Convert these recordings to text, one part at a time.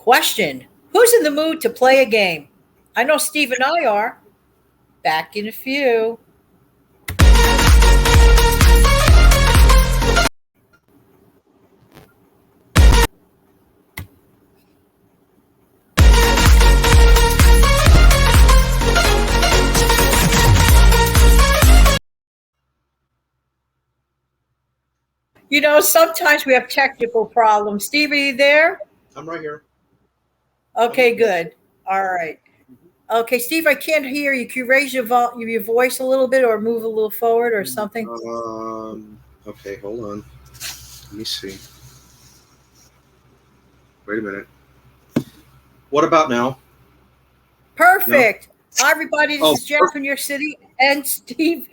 Question: who's in the mood to play a game? I know Steve and I are. Back in a few. Sometimes we have technical problems. Steve, are you there? I'm right here. Okay, good. All right. Okay, Steve, I can't hear you. Can you raise your voice a little bit or move a little forward or something? Okay, hold on. Let me see. Wait a minute. What about now? Perfect. Hi, everybody. This Oh, is Jen from your city and Steve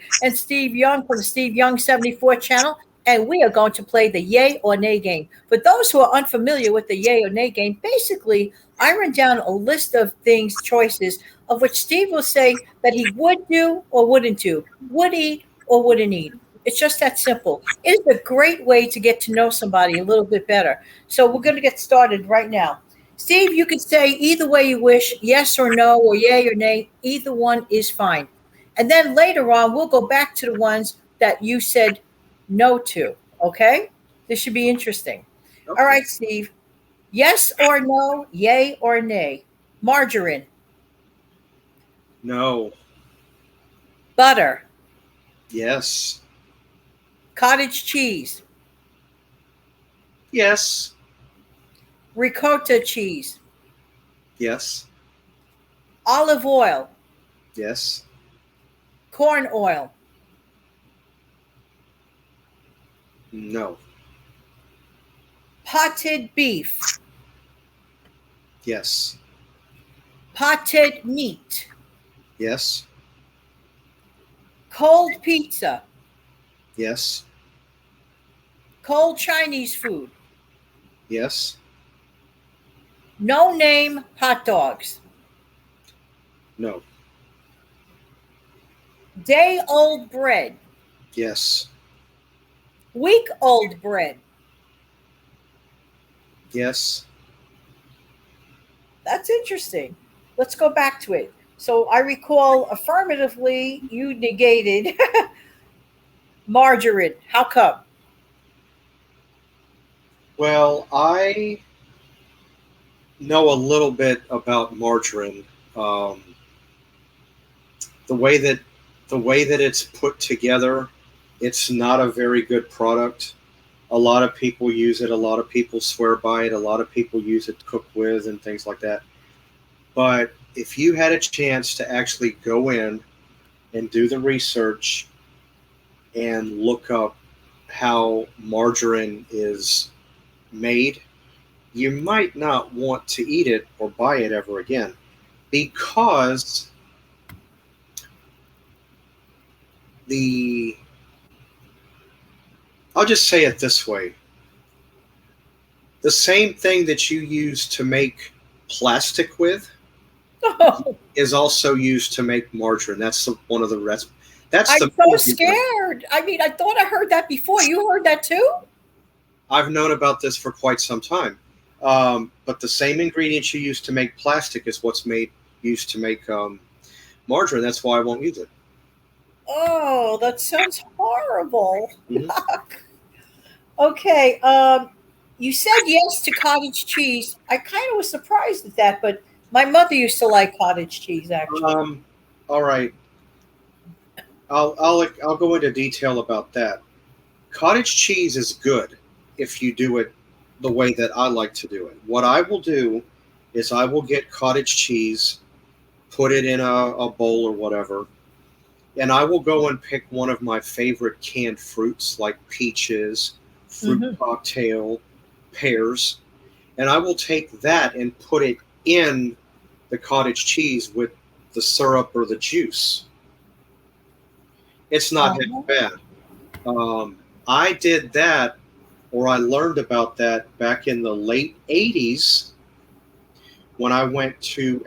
Young from the Steve Young 74 channel. And we are going to play the Yay or Nay game. For those who are unfamiliar with the Yay or Nay game, basically, I run down a list of things, choices, of which Steve will say that he would do or wouldn't do, would eat or wouldn't eat. It's just that simple. It is a great way to get to know somebody a little bit better. So we're going to get started right now. Steve, you can say either way you wish, yes or no, or yay or nay. Either one is fine. And then later on, we'll go back to the ones that you said no to. Okay? This should be interesting. okay. All right, Steve. Yes or no, yay or nay. Margarine, No. butter, Yes. cottage cheese, Yes. ricotta cheese, Yes. olive oil, Yes. corn oil, No. potted beef, Yes. potted meat, Yes. cold pizza, Yes. cold Chinese food, Yes. no name hot dogs, No. day old bread, Yes. week old bread. Yes. That's interesting. Let's go back to it. So I recall affirmatively you negated margarine. How come? Well, I know a little bit about margarine. Um, the way that it's put together, it's not a very good product. A lot of people use it. A lot of people swear by it. A lot of people use it to cook with and things like that. But if you had a chance to actually go in and do the research and look up how margarine is made, you might not want to eat it or buy it ever again, because the I'll just say it this way. The same thing that you use to make plastic with Oh, is also used to make margarine. That's one of the rest. That's I'm the so scared. I mean, I thought I heard that before. You heard that too? I've known about this for quite some time. But the same ingredients you use to make plastic is what's used to make margarine. That's why I won't use it. Oh, that sounds horrible. Mhm. Okay. You said yes to cottage cheese. I kind of was surprised at that, but my mother used to like cottage cheese actually. All right. I'll go into detail about that. Cottage cheese is good if you do it the way that I like to do it. What I will do is I will get cottage cheese, put it in a bowl or whatever, and I will go and pick one of my favorite canned fruits like peaches, fruit Hmm. cocktail, pears, and I will take that and put it in the cottage cheese with the syrup or the juice. It's not half Uh-huh. bad. I did that, or I learned about that back in the late 80s when I went to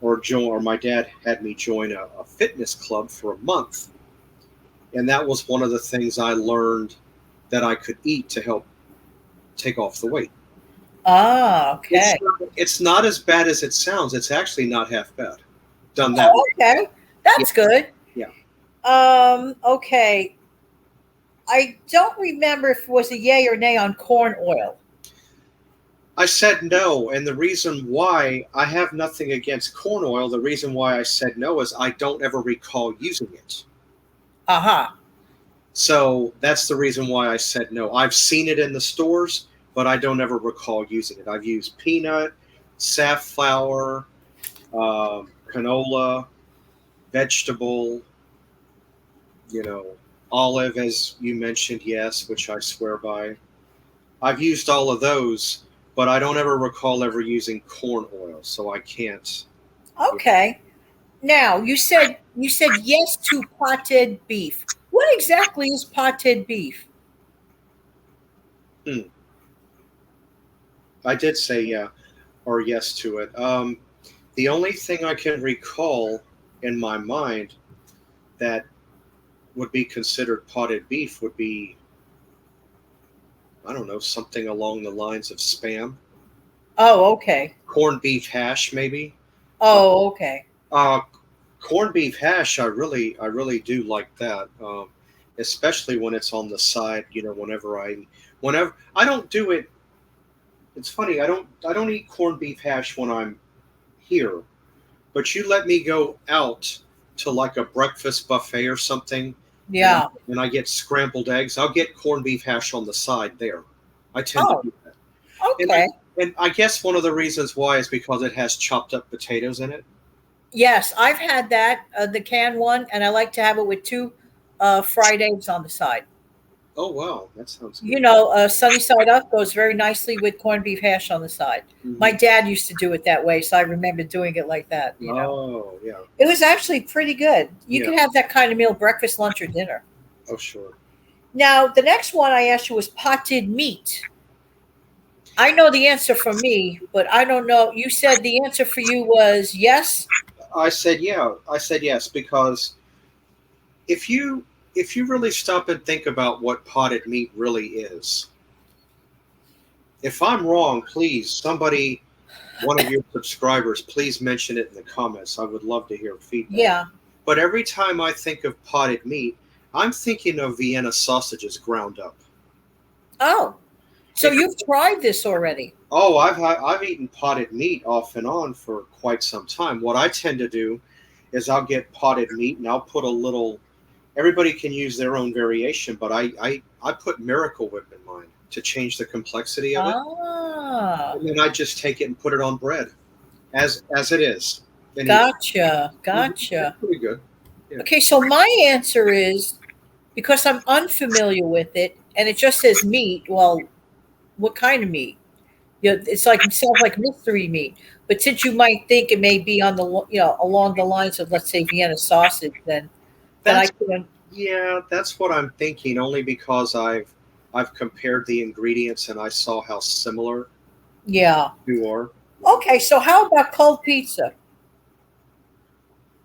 or my dad had me join a fitness club for a month. And that was one of the things I learned that I could eat to help take off the weight. Ah, okay. It's not as bad as it sounds. It's actually not half bad. Done that way. Oh, okay. Yeah. That's good. Yeah. Okay. I don't remember if it was a yay or nay on corn oil. I said no, and the reason why I have nothing against corn oil, the reason why I said no is I don't ever recall using it. Aha. So that's the reason why I said no. I've seen it in the stores, but I don't ever recall using it. I've used peanut, safflower, canola, vegetable, you know, olive, as you mentioned, yes, which I swear by. I've used all of those, but I don't ever recall ever using corn oil, so I can't. Okay. Now you said yes to potted beef. What exactly is potted beef? Hmm. I did say yeah or yes to it. The only thing I can recall in my mind that would be considered potted beef would be, I don't know, something along the lines of spam, Oh, okay. corned beef hash, maybe. Uh, Oh, okay. uh, Corned beef hash, I really do like that, especially when it's on the side. You know, whenever I don't do it. It's funny. I don't eat corned beef hash when I'm here, but you let me go out to like a breakfast buffet or something, Yeah. and I get scrambled eggs. I'll get corned beef hash on the side there. I tend to Oh, do that, okay. and I guess one of the reasons why is because it has chopped up potatoes in it. Yes, I've had that, the canned one, and I like to have it with two fried eggs on the side. Oh wow, that sounds You good. know, sunny side up goes very nicely with corned beef hash on the side. My Hmm. dad used to do it that way, so I remember doing it like that, you know. Oh yeah, It was actually pretty good. You yeah. could have that kind of meal breakfast, lunch, or dinner. Oh sure. Now, the next one I asked you was potted meat. I know the answer for me, but I don't know. You said the answer for you was yes. I said yeah. I said yes because if you if you really stop and think about what potted meat really is, if I'm wrong, please somebody, one of your subscribers, please mention it in the comments. I would love to hear feedback. Yeah. But every time I think of potted meat, I'm thinking of Vienna sausages ground up. Oh, so If you've tried this already? Oh, I've eaten potted meat off and on for quite some time. What I tend to do is I'll get potted meat and I'll put a little. Everybody can use their own variation, but I put Miracle Whip in mine to change the complexity of it, Ah, and then I just take it and put it on bread as it is and eat. gotcha, It's gotcha. pretty good. Yeah. Okay, so my answer is because I'm unfamiliar with it, and it just says meat. Well, what kind of meat? You know, it's like it sounds like mystery meat. But since you might think it may be on the along the lines of, let's say, Vienna sausage, then I That's can. yeah, that's what I'm thinking. Only because I've compared the ingredients and I saw how similar Yeah. you are. Okay, so how about cold pizza?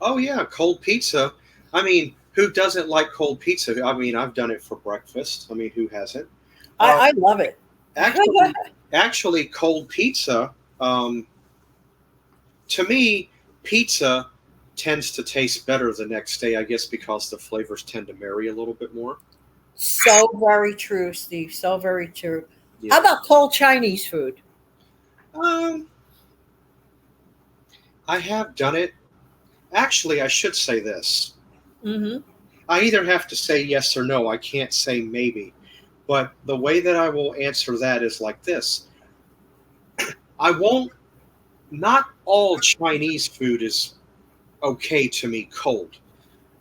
Oh yeah, cold pizza. I mean, who doesn't like cold pizza? I mean, I've done it for breakfast. I mean, who hasn't? Uh, I love it. actually, actually, cold pizza. Um, to me, pizza tends to taste better the next day. I guess because the flavors tend to marry a little bit more. So very true, Steve. So very true. How Yeah. about cold Chinese food? Um, I have done it. Actually, I should say this. Mm-hmm. I either have to say yes or no. I can't say maybe. But the way that I will answer that is like this. I won't Not all Chinese food is okay to me cold.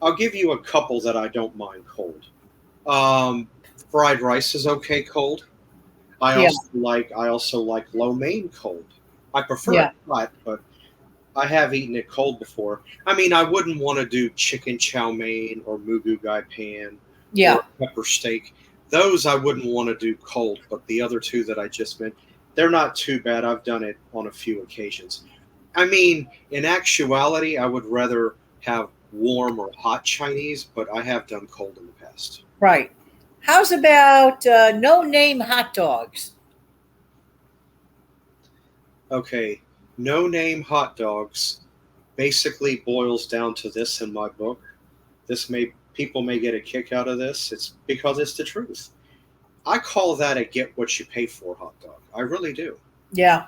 I'll give you a couple that I don't mind cold. Um, Fried rice is okay cold. Yeah, I also like lo mein cold. I prefer it yeah, hot, but I have eaten it cold before. I mean, I wouldn't want to do chicken chow mein or mugu gai pan or yeah. pepper steak. Those I wouldn't want to do cold, but the other two that I just mentioned, they're not too bad. I've done it on a few occasions. I mean, in actuality, I would rather have warm or hot Chinese, but I have done cold in the past. Right. How's about no name hot dogs? Okay, no name hot dogs basically boils down to this in my book. This may People may get a kick out of this. It's because it's the truth. I call that a get what you pay for hot dog. I really do. Yeah.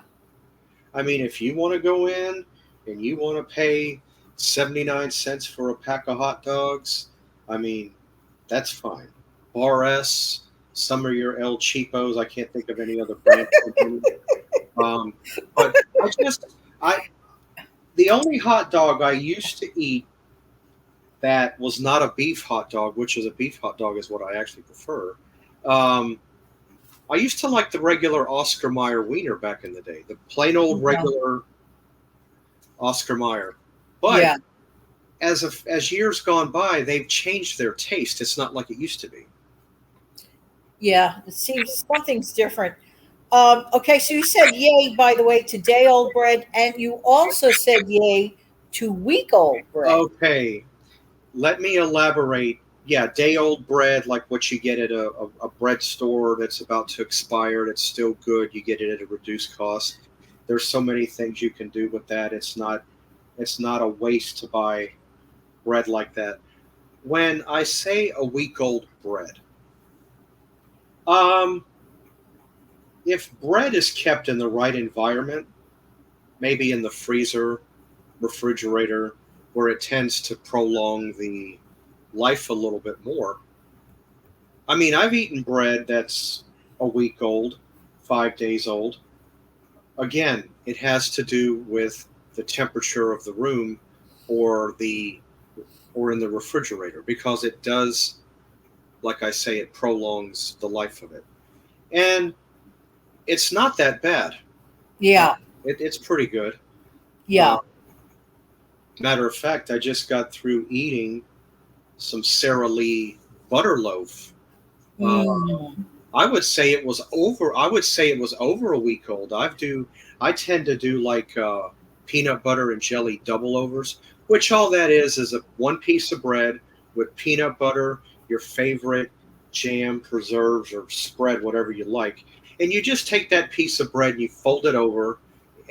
I mean, if you want to go in and you want to pay 79 cents for a pack of hot dogs, I mean, that's fine. Bar S, some of your El Cheapos, I can't think of any other brand. Um, but I just, I, the only hot dog I used to eat that was not a beef hot dog, which is a beef hot dog, is what I actually prefer. Um, I used to like the regular Oscar Mayer wiener back in the day, the plain old Yeah. regular Oscar Mayer. But Yeah. as years gone by, they've changed their taste. It's not like it used to be. Yeah. It seems something's different. Okay, so you said yay, by the way, to day old bread, and you also said yay to week old bread. Okay, let me elaborate. Yeah, day old bread, like what you get at a bread store that's about to expire, that's still good. You get it at a reduced cost. There's so many things you can do with that. It's not a waste to buy bread like that. When I say a week old bread, um, if bread is kept in the right environment, maybe in the freezer, refrigerator, where it tends to prolong the life a little bit more. I mean, I've eaten bread that's a week old, 5 days old. Again, it has to do with the temperature of the room or the or in the refrigerator because it does, like I say, it prolongs the life of it. And it's not that bad. Uh, Yeah. it's pretty good. Uh, Yeah. Matter of fact, I just got through eating some Sara Lee butter loaf. Uh, Mm. I would say it was over. I would say it was over a week old. I tend to do like peanut butter and jelly double overs, which all that is a one piece of bread with peanut butter, your favorite jam, preserves, or spread, whatever you like, and you just take that piece of bread and you fold it over,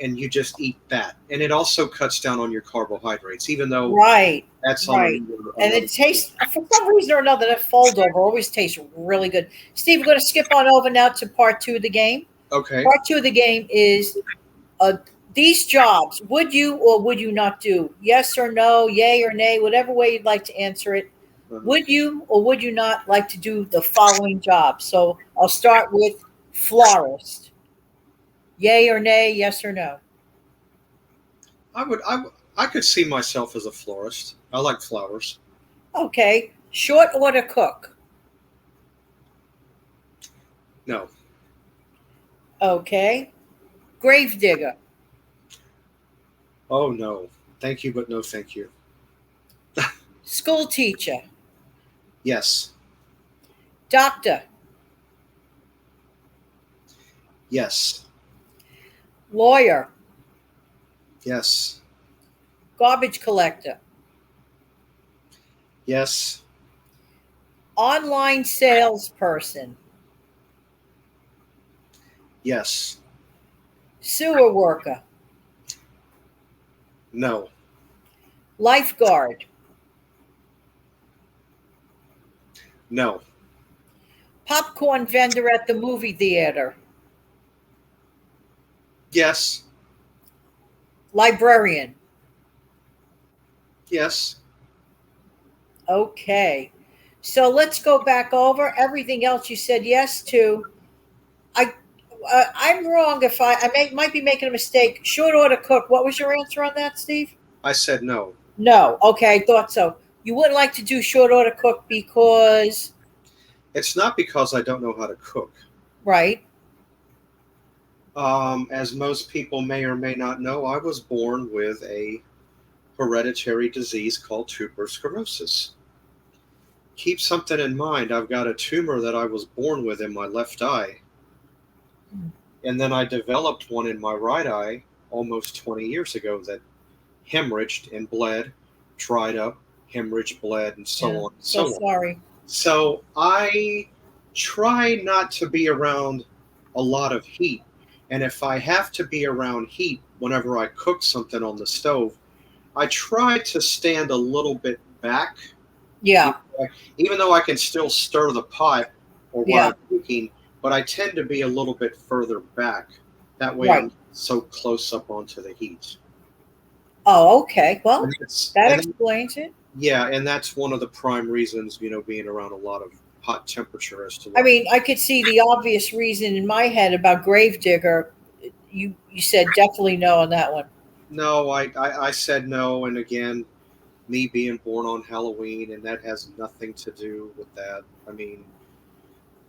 and you just eat that. And it also cuts down on your carbohydrates, even though Right. that's on Right. another. And another it tastes, for some reason or another, that fold over always tastes really good. Steve, we're going to skip on over now to part two of the game. Okay. Part two of the game is uh, these jobs, would you or would you not do? Yes or no, yay or nay, whatever way you'd like to answer it. Uh-huh. Would you or would you not like to do the following jobs? So I'll start with florist. Yay or nay, yes or no? I could see myself as a florist. I like flowers. Okay. Short order cook. No. Okay. Grave digger. Oh no. Thank you, but no thank you. School teacher. Yes. Doctor. Yes. Lawyer. Yes. Garbage collector. Yes. Online salesperson. Yes. Sewer worker. No. Lifeguard. No. Popcorn vendor at the movie theater. Yes. Librarian. Yes. Okay. So let's go back over everything else you said yes to. I I'm wrong if might be making a mistake. Short order cook. What was your answer on that, Steve? I said no. No. Okay, I thought so. You wouldn't like to do short order cook because It's not because I don't know how to cook. right. As most people may or may not know, I was born with a hereditary disease called tuberous sclerosis. Keep something in mind. I've got a tumor that I was born with in my left eye, and then I developed one in my right eye almost 20 years ago that hemorrhaged and bled, dried up, hemorrhaged, bled, and so Yeah. on and So so on. sorry. So I try not to be around a lot of heat. And if I have to be around heat whenever I cook something on the stove, I try to stand a little bit back. Yeah. Even though I can still stir the pot or while Yeah. I'm cooking, but I tend to be a little bit further back. That way Right. I'm so close up onto the heat. Oh, okay. Well, And that explains it. yeah, and that's one of the prime reasons, being around a lot of hot temperature as to I why. mean, I could see the obvious reason in my head about Gravedigger. You said definitely no on that one. No, I said no, and again, me being born on Halloween, and that has nothing to do with that. I mean,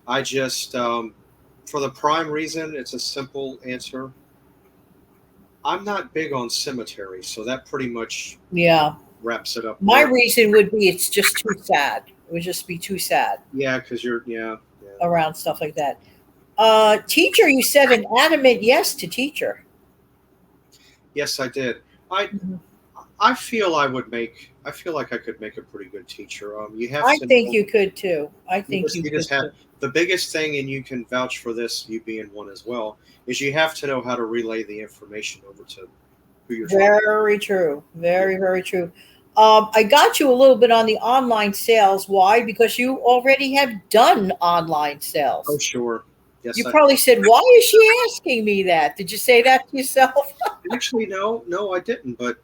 I just, for the prime reason, it's a simple answer. I'm not big on cemeteries, so that pretty much Yeah. wraps it up My there. reason would be it's just too sad. It would just be too sad Yeah, because yeah. around stuff like that. Teacher, you said an adamant yes to teacher. Yes, I did. I Mhm. I feel I feel like I could make a pretty good teacher. You have I to think know. you could too. I You think just, you you could just have too. the biggest thing, and you can vouch for this, you being one as well, is you have to know how to relay the information over to who you're trying to. Very true. Very, very true. I got you a little bit on the online sales. Why? Because you already have done online Oh, sales. sure. Yes, You probably said, "Why is she asking me that?" Did you say that to yourself? actually no, I didn't. But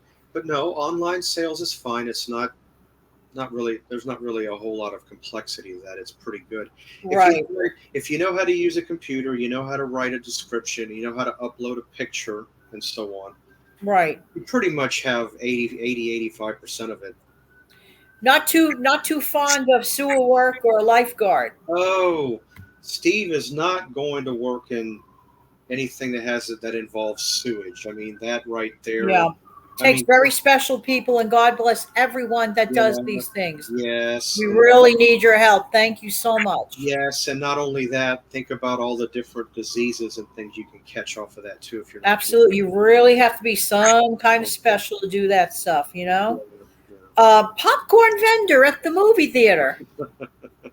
no, online sales is fine. It's not really. There's not really a whole lot of complexity to that. It's pretty good. If you Right. if you know how to use a computer, you know how to write a description, you know how to upload a picture, and so on. Right. You pretty much have 85% of it. Not too fond of sewer work or lifeguard. Oh, Steve is not going to work in anything that involves sewage. I mean, that right there. Yeah. I Takes mean, very special people, and God bless everyone that does yeah, these things. yes, We and really need your help. Thank you so much. yes, and not only that, think about all the different diseases and things you can catch off of that too if you're not Absolutely. You really have to be some kind of careful. special to do that stuff, you Yeah, know? yeah. Popcorn vendor at the movie theater. I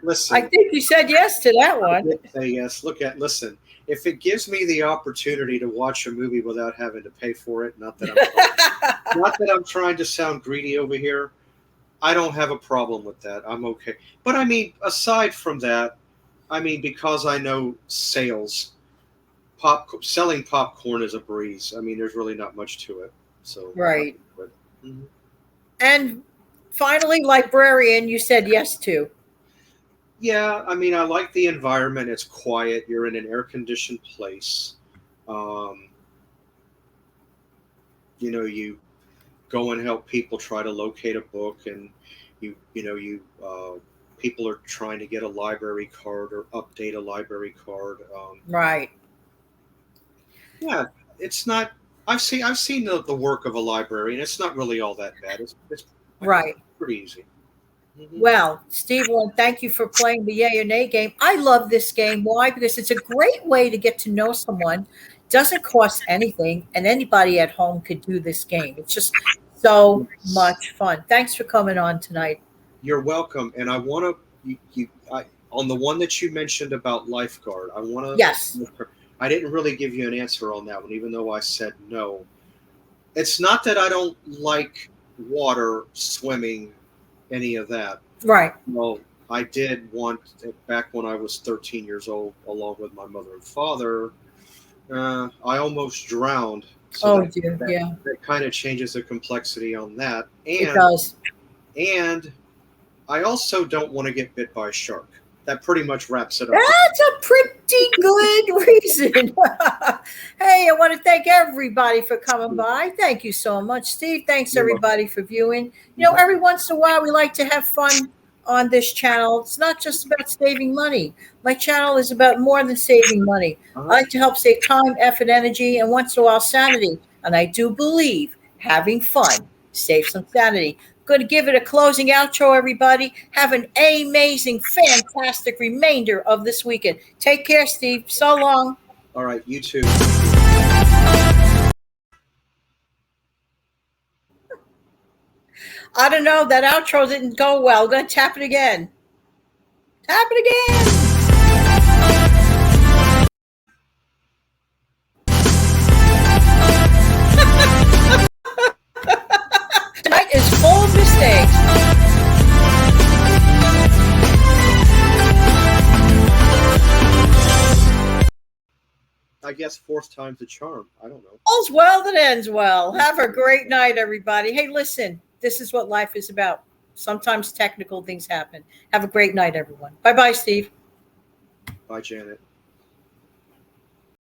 Listen, think you said yes to that I one. did say yes. Listen. If it gives me the opportunity to watch a movie without having to pay for it, not that I'm trying to sound greedy over here, I don't have a problem with that. I'm okay. But I mean, aside from that, I mean, because I know sales, selling popcorn is a breeze. I mean, there's really not much to it. So, Right. Mhm. And finally, librarian, you said yes to. Yeah, I mean, I like the environment. It's quiet. You're in an air conditioned place. Um, you go and help people try to locate a book, and people are trying to get a library card or update a library card. Right. Yeah, it's not. I've seen the work of a library, and it's not really all that bad. It's Right. pretty easy. Hmm. Well, Steve, thank you for playing the Yay or Nay game. I love this game. Why? Because it's a great way to get to know someone. Doesn't cost anything, and anybody at home could do this game. It's just so Yes. much fun. Thanks for coming on tonight. You're welcome, and I want to on the one that you mentioned about lifeguard. I want Yes. to. I didn't really give you an answer on that one, even though I said no. It's not that I don't like water, swimming, any of that. Right. Well, I did want back when I was 13 years old, along with my mother and father. I almost drowned, so Oh that dear. that, Yeah, that kind of changes the complexity on that. it And does. and I also don't want to get bit by a shark. That pretty much wraps it up. That's a pretty good reason. Hey, I want to thank everybody for coming by. Thank you so much, Steve. Thanks You're welcome. everybody for viewing. You know, every once in a while we like to have fun on this channel. It's not just about saving money. My channel is about more than saving money. I Uh-huh. like to help save time, effort, energy, and once in a while sanity. And I do believe having fun saves some sanity. Going to give it a closing outro, everybody. Have an amazing, fantastic remainder of this weekend. Take care, Steve. So long. All right, you too. I don't know. That outro didn't go well. I'm going to tap it again. Tap it again. guess fourth time's a charm. I don't know. All's well that ends well. Have a great night, everybody. Hey, listen, this is what life is about. Sometimes technical things happen. Have a great night, everyone. Bye-bye, Steve. Bye, Janet.